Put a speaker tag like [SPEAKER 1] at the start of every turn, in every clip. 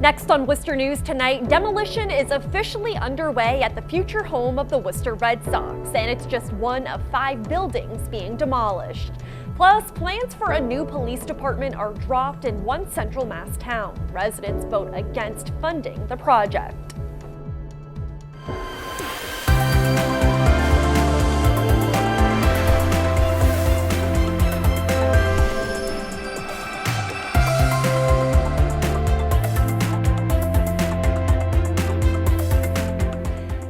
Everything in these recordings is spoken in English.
[SPEAKER 1] Next on Worcester News tonight, demolition is officially underway at the future home of the Worcester Red Sox, and it's just one of 5 buildings being demolished. Plus, plans for a new police department are dropped in one central Mass town. Residents vote against funding the project.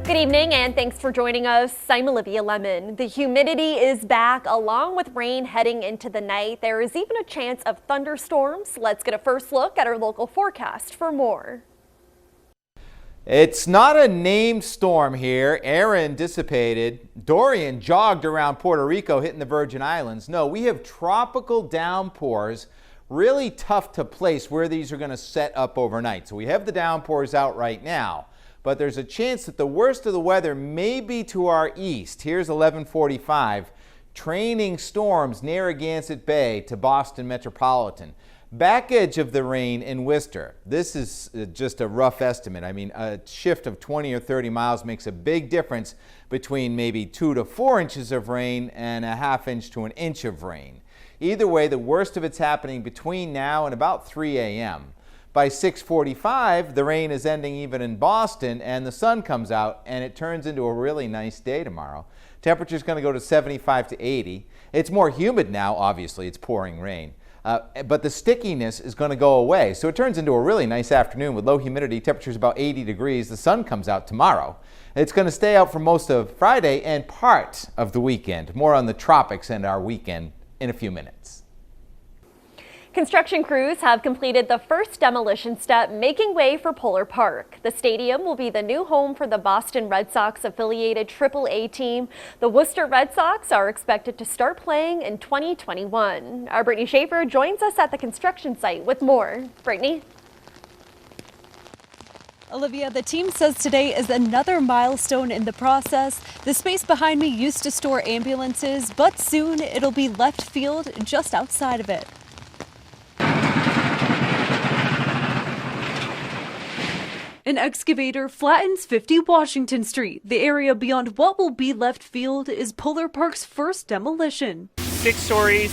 [SPEAKER 1] Good evening and thanks for joining us. I'm Olivia Lemon. The humidity is back along with rain heading into the night. There is even a chance of thunderstorms. Let's get a first look at our local forecast for more.
[SPEAKER 2] It's not a named storm here. Aaron dissipated. Dorian jogged around Puerto Rico, hitting the Virgin Islands. No, we have tropical downpours. Really tough to place where these are going to set up overnight. So we have the downpours out right now. But there's a chance that the worst of the weather may be to our east. Here's 1145, training storms Narragansett Bay to Boston Metropolitan. Back edge of the rain in Worcester. This is just a rough estimate. I mean, a shift of 20 or 30 miles makes a big difference between maybe 2 to 4 inches of rain and a ½ inch to an inch of rain. Either way, the worst of it's happening between now and about 3 a.m. By 6:45, the rain is ending even in Boston, and the sun comes out, and it turns into a really nice day tomorrow. Temperature's going to go to 75 to 80. It's more humid now, obviously. It's pouring rain. But the stickiness is going to go away. So it turns into a really nice afternoon with low humidity. Temperature's about 80 degrees. The sun comes out tomorrow. It's going to stay out for most of Friday and part of the weekend. More on the tropics and our weekend in a few minutes.
[SPEAKER 1] Construction crews have completed the first demolition step, making way for Polar Park. The stadium will be the new home for the Boston Red Sox affiliated AAA team. The Worcester Red Sox are expected to start playing in 2021. Our Brittany Schaefer joins us at the construction site with more. Brittany?
[SPEAKER 3] Olivia, the team says today is another milestone in the process. The space behind me used to store ambulances, but soon it'll be left field just outside of it. An excavator flattens 50 Washington Street. The area beyond what will be left field is Polar Park's first demolition.
[SPEAKER 4] 6 stories,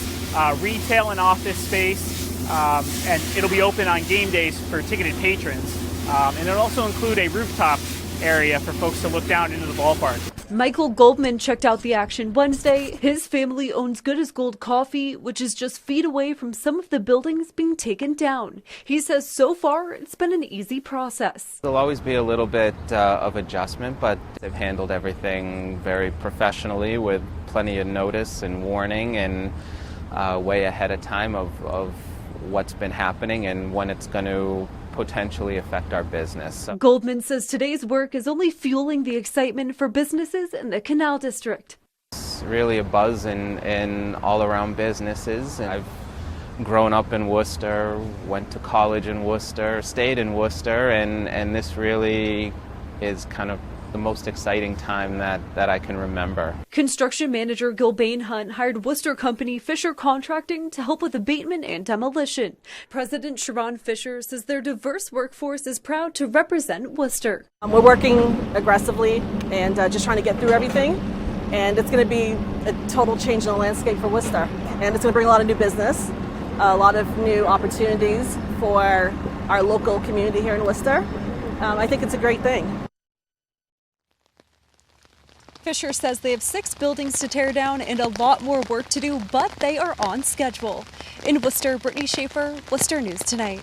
[SPEAKER 4] retail and office space, and it'll be open on game days for ticketed patrons. And it'll also include a rooftop area for folks to look down into the ballpark.
[SPEAKER 3] Michael Goldman checked out the action Wednesday. His family owns Good as Gold Coffee, which is just feet away from some of the buildings being taken down. He says so far it's been an easy process.
[SPEAKER 5] There'll always be a little bit of adjustment, but they've handled everything very professionally with plenty of notice and warning and way ahead of time of what's been happening and when it's going to potentially affect our business.
[SPEAKER 3] Goldman says today's work is only fueling the excitement for businesses in the Canal District.
[SPEAKER 5] It's really a buzz in all around businesses. I've grown up in Worcester, went to college in Worcester, stayed in Worcester, and this really is kind of the most exciting time that I can remember.
[SPEAKER 3] Construction manager Gilbane Hunt hired Worcester company Fisher Contracting to help with abatement and demolition. President Sharon Fisher says their diverse workforce is proud to represent Worcester.
[SPEAKER 6] We're working aggressively and just trying to get through everything. And it's going to be a total change in the landscape for Worcester. And it's going to bring a lot of new business, a lot of new opportunities for our local community here in Worcester. I think it's a great thing.
[SPEAKER 3] Fisher says they have 6 buildings to tear down and a lot more work to do, but they are on schedule. In Worcester, Brittany Schaefer, Worcester News Tonight.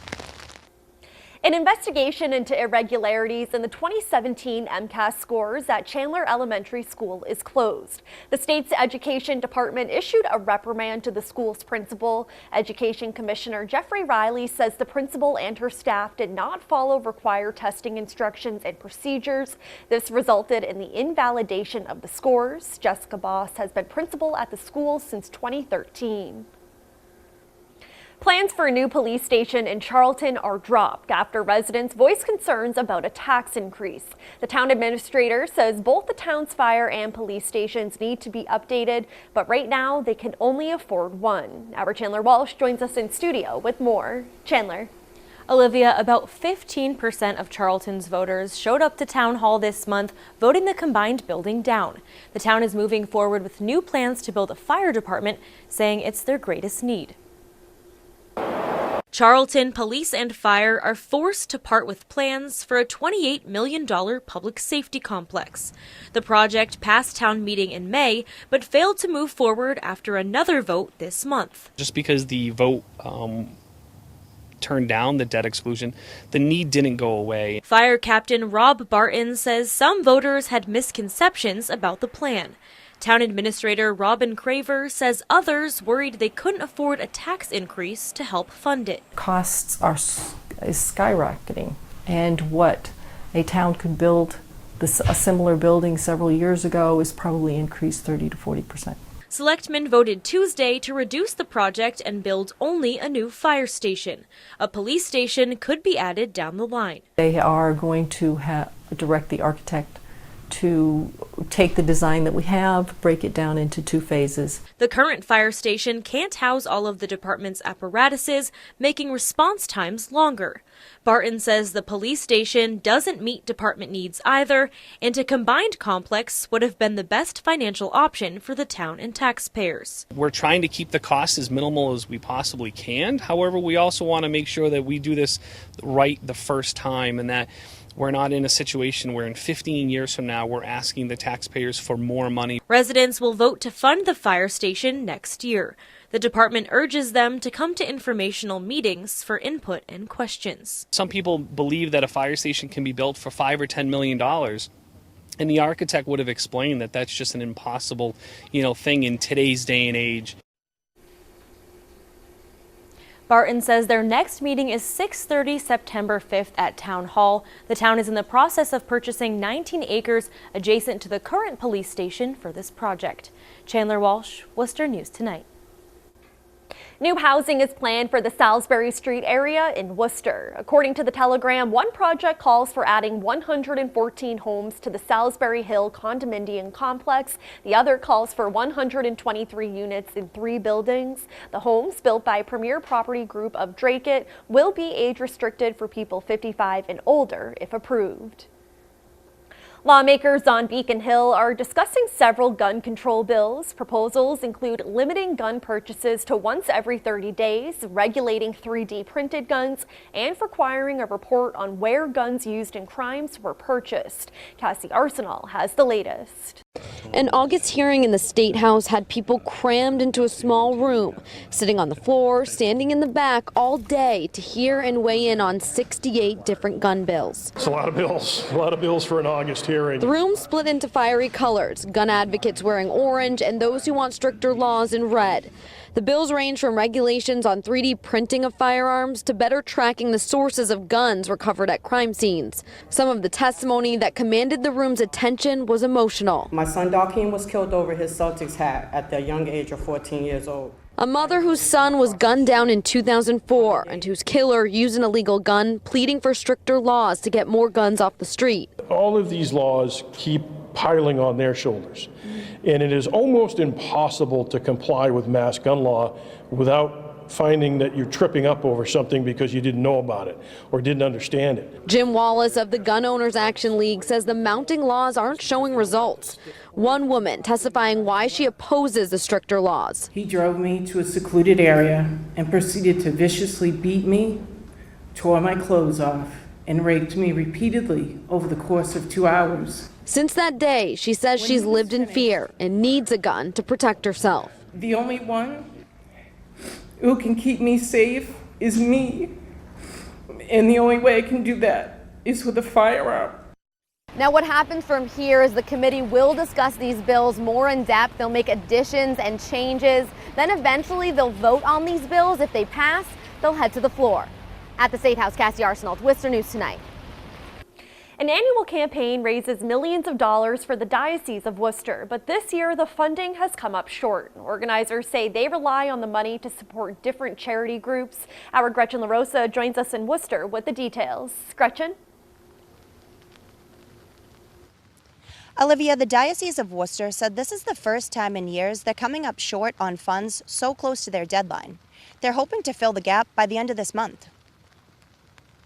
[SPEAKER 1] An investigation into irregularities in the 2017 MCAS scores at Chandler Elementary School is closed. The state's education department issued a reprimand to the school's principal. Education Commissioner Jeffrey Riley says the principal and her staff did not follow required testing instructions and procedures. This resulted in the invalidation of the scores. Jessica Boss has been principal at the school since 2013. Plans for a new police station in Charlton are dropped after residents voiced concerns about a tax increase. The town administrator says both the town's fire and police stations need to be updated, but right now they can only afford one. Our Chandler Walsh joins us in studio with more. Chandler.
[SPEAKER 7] Olivia, about 15% of Charlton's voters showed up to Town Hall this month, voting the combined building down. The town is moving forward with new plans to build a fire department, saying it's their greatest need. Charlton Police and Fire are forced to part with plans for a $28 million public safety complex. The project passed town meeting in May, but failed to move forward after another vote this month.
[SPEAKER 8] Just because the vote turned down the debt exclusion, the need didn't go away.
[SPEAKER 7] Fire Captain Rob Barton says some voters had misconceptions about the plan. Town Administrator Robin Craver says others worried they couldn't afford a tax increase to help fund it.
[SPEAKER 9] Costs is skyrocketing, and what a town could build, a similar building several years ago, is probably increased 30 to 40%.
[SPEAKER 7] Selectmen voted Tuesday to reduce the project and build only a new fire station. A police station could be added down the line.
[SPEAKER 9] They are going to direct the architect to take the design that we have, break it down into 2 phases.
[SPEAKER 7] The current fire station can't house all of the department's apparatuses, making response times longer. Barton says the police station doesn't meet department needs either, and a combined complex would have been the best financial option for the town and taxpayers.
[SPEAKER 8] We're trying to keep the cost as minimal as we possibly can. However, we also want to make sure that we do this right the first time, and that we're not in a situation where in 15 years from now we're asking the taxpayers for more money.
[SPEAKER 7] Residents will vote to fund the fire station next year. The department urges them to come to informational meetings for input and questions.
[SPEAKER 8] Some people believe that a fire station can be built for $5 or $10 million. And the architect would have explained that that's just an impossible, thing in today's day and age.
[SPEAKER 7] Barton says their next meeting is 6:30 September 5th at Town Hall. The town is in the process of purchasing 19 acres adjacent to the current police station for this project. Chandler Walsh, Worcester News Tonight.
[SPEAKER 1] New housing is planned for the Salisbury Street area in Worcester. According to the Telegram, one project calls for adding 114 homes to the Salisbury Hill condominium complex. The other calls for 123 units in 3 buildings. The homes, built by Premier Property Group of Dracut, will be age restricted for people 55 and older if approved. Lawmakers on Beacon Hill are discussing several gun control bills. Proposals include limiting gun purchases to once every 30 days, regulating 3D printed guns, and requiring a report on where guns used in crimes were purchased. Cassie Arsenal has the latest.
[SPEAKER 10] An August hearing in the State House had people crammed into a small room, sitting on the floor, standing in the back all day to hear and weigh in on 68 different gun bills.
[SPEAKER 11] It's a lot of bills for an August hearing.
[SPEAKER 10] The room split into fiery colors, gun advocates wearing orange and those who want stricter laws in red. The bills range from regulations on 3D printing of firearms to better tracking the sources of guns recovered at crime scenes. Some of the testimony that commanded the room's attention was emotional.
[SPEAKER 12] My son Darkeem was killed over his Celtics hat at the young age of 14 years old.
[SPEAKER 10] A mother whose son was gunned down in 2004 and whose killer used an illegal gun, pleading for stricter laws to get more guns off the street.
[SPEAKER 11] All of these laws keep piling on their shoulders, and it is almost impossible to comply with mass gun law without finding that you're tripping up over something because you didn't know about it or didn't understand it.
[SPEAKER 10] Jim Wallace of the Gun Owners Action League says the mounting laws aren't showing results. One woman testifying why she opposes the stricter laws.
[SPEAKER 12] He drove me to a secluded area and proceeded to viciously beat me, tore my clothes off, and raped me repeatedly over the course of 2 hours.
[SPEAKER 10] Since that day, she says she's lived in fear and needs a gun to protect herself.
[SPEAKER 12] The only one who can keep me safe is me. And the only way I can do that is with a firearm.
[SPEAKER 13] Now what happens from here is the committee will discuss these bills more in depth. They'll make additions and changes. Then eventually they'll vote on these bills. If they pass, they'll head to the floor. At the State House, Cassie Arsenal, Worcester News Tonight.
[SPEAKER 1] An annual campaign raises millions of dollars for the Diocese of Worcester, but this year the funding has come up short. Organizers say they rely on the money to support different charity groups. Our Gretchen LaRosa joins us in Worcester with the details. Gretchen?
[SPEAKER 14] Olivia, the Diocese of Worcester said this is the first time in years they're coming up short on funds so close to their deadline. They're hoping to fill the gap by the end of this month.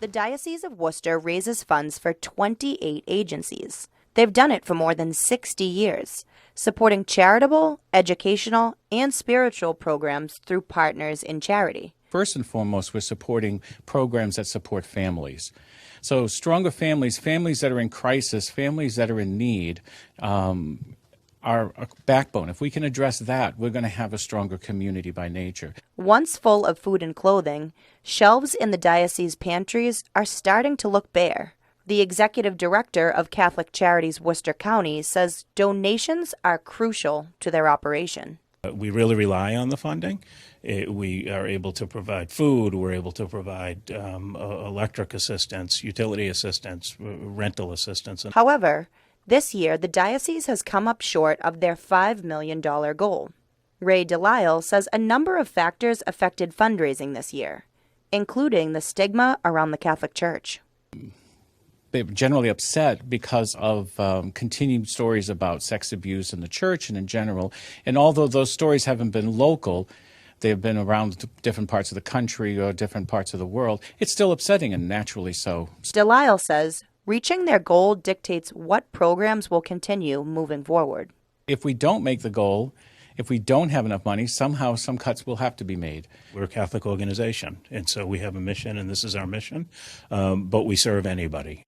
[SPEAKER 14] the Diocese of Worcester raises funds for 28 agencies. They've done it for more than 60 years, supporting charitable, educational, and spiritual programs through partners in charity.
[SPEAKER 15] First and foremost, we're supporting programs that support families. So stronger families, families that are in crisis, families that are in need, are a backbone. If we can address that, we're going to have a stronger community by nature.
[SPEAKER 14] Once full of food and clothing, shelves in the diocese pantries are starting to look bare. The executive director of Catholic Charities Worcester County says donations are crucial to their operation.
[SPEAKER 16] We really rely on the funding. We are able to provide food, we're able to provide electric assistance, utility assistance, rental assistance.
[SPEAKER 14] However, this year the diocese has come up short of their $5 million goal. Ray Delisle says a number of factors affected fundraising this year, including the stigma around the Catholic Church.
[SPEAKER 15] They're generally upset because of continued stories about sex abuse in the church and in general. And although those stories haven't been local, they have been around different parts of the country or different parts of the world, it's still upsetting, and naturally so.
[SPEAKER 14] Delisle says reaching their goal dictates what programs will continue moving forward.
[SPEAKER 15] If we don't make the goal, if we don't have enough money, somehow some cuts will have to be made.
[SPEAKER 16] We're a Catholic organization, and so we have a mission, and this is our mission, but we serve anybody.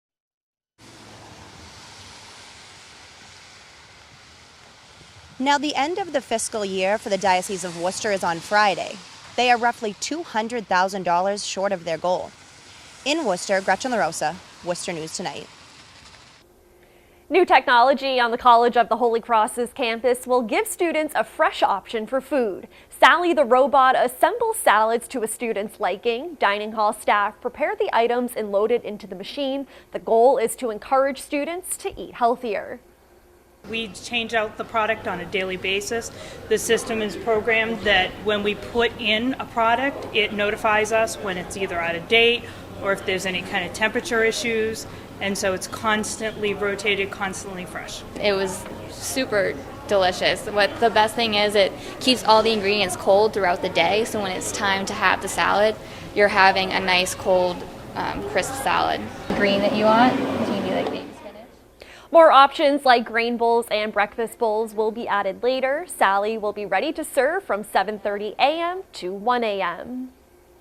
[SPEAKER 14] Now, the end of the fiscal year for the Diocese of Worcester is on Friday. They are roughly $200,000 short of their goal. In Worcester, Gretchen LaRosa, Worcester News Tonight.
[SPEAKER 1] New technology on the College of the Holy Cross's campus will give students a fresh option for food. Sally the robot assembles salads to a student's liking. Dining hall staff prepare the items and load it into the machine. The goal is to encourage students to eat healthier.
[SPEAKER 17] We change out the product on a daily basis. The system is programmed that when we put in a product, it notifies us when it's either out of date or if there's any kind of temperature issues. And so it's constantly rotated, constantly fresh.
[SPEAKER 18] It was super delicious. What the best thing is, it keeps all the ingredients cold throughout the day. So when it's time to have the salad, you're having a nice cold, crisp salad. Green that you want, you can do like baby spinach.
[SPEAKER 1] More options like grain bowls and breakfast bowls will be added later. Sally will be ready to serve from 7:30 a.m. to 1 a.m.